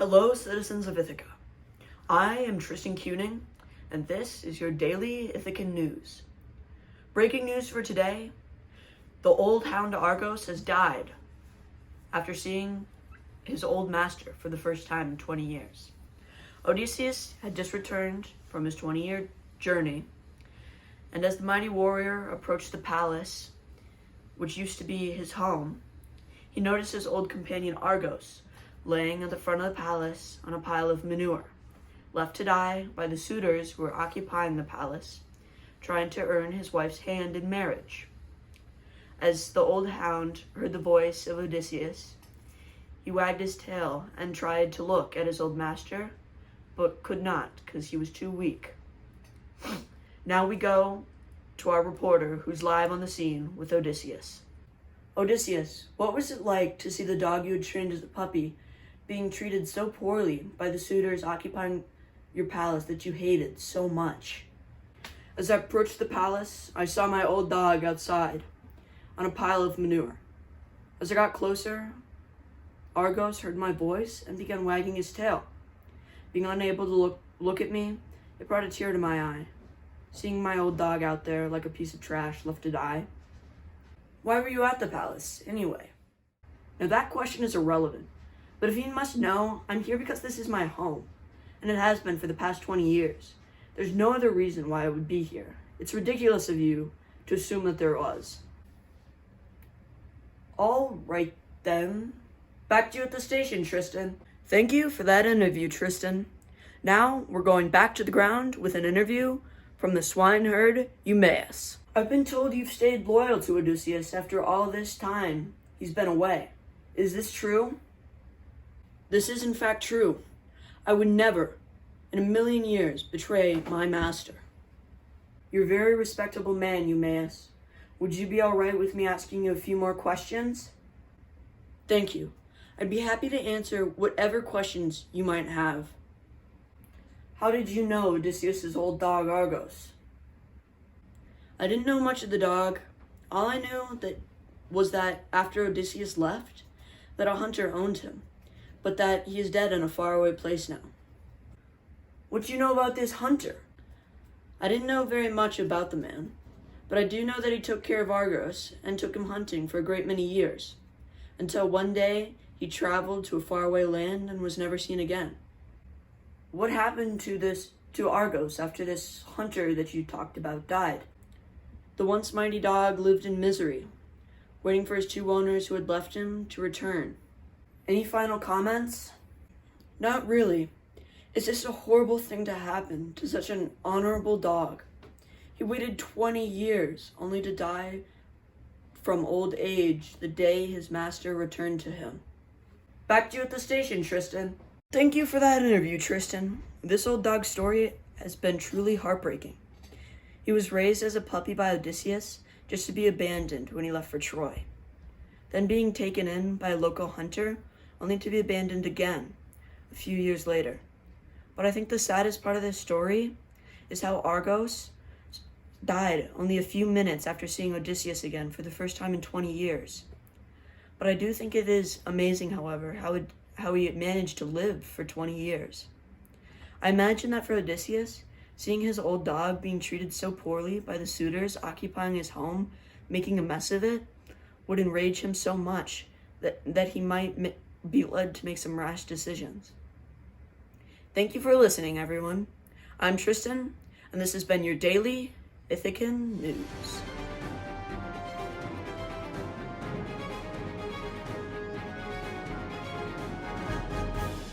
Hello, citizens of Ithaca. I am Tristan Kuning, and this is your daily Ithacan news. Breaking news for today: the old hound Argos has died after seeing his old master for the first time in 20 years. Odysseus had just returned from his 20-year journey, and as the mighty warrior approached the palace, which used to be his home, he noticed his old companion Argos laying at the front of the palace on a pile of manure, left to die by the suitors who were occupying the palace, trying to earn his wife's hand in marriage. As the old hound heard the voice of Odysseus, he wagged his tail and tried to look at his old master, but could not because he was too weak. Now we go to our reporter who's live on the scene with Odysseus. Odysseus, what was it like to see the dog you had trained as a puppy being treated so poorly by the suitors occupying your palace that you hated so much? As I approached the palace, I saw my old dog outside on a pile of manure. As I got closer, Argos heard my voice and began wagging his tail. Being unable to look at me, it brought a tear to my eye, seeing my old dog out there like a piece of trash left to die. Why were you at the palace, anyway? Now that question is irrelevant, but if you must know, I'm here because this is my home, and it has been for the past 20 years. There's no other reason why I would be here. It's ridiculous of you to assume that there was. All right then. Back to you at the station, Tristan. Thank you for that interview, Tristan. Now we're going back to the ground with an interview from the swineherd Eumaeus. I've been told you've stayed loyal to Odysseus after all this time he's been away. Is this true? This is in fact true. I would never, in a million years, betray my master. You're a very respectable man, Eumaeus. Would you be all right with me asking you a few more questions? Thank you. I'd be happy to answer whatever questions you might have. How did you know Odysseus' old dog Argos? I didn't know much of the dog. All I knew was that after Odysseus left, that a hunter owned him, but that he is dead in a faraway place now. What do you know about this hunter? I didn't know very much about the man, but I do know that he took care of Argos and took him hunting for a great many years, until one day he traveled to a faraway land and was never seen again. What happened to Argos after this hunter that you talked about died? The once mighty dog lived in misery, waiting for his two owners who had left him to return. Any final comments? Not really. It's just a horrible thing to happen to such an honorable dog. He waited 20 years only to die from old age the day his master returned to him. Back to you at the station, Tristan. Thank you for that interview, Tristan. This old dog's story has been truly heartbreaking. He was raised as a puppy by Odysseus just to be abandoned when he left for Troy, then being taken in by a local hunter only to be abandoned again a few years later. But I think the saddest part of this story is how Argos died only a few minutes after seeing Odysseus again for the first time in 20 years. But I do think it is amazing, however, how he managed to live for 20 years. I imagine that for Odysseus, seeing his old dog being treated so poorly by the suitors occupying his home, making a mess of it, would enrage him so much that he might be led to make some rash decisions. Thank you for listening, everyone. I'm Tristan, and this has been your daily Ithacan News.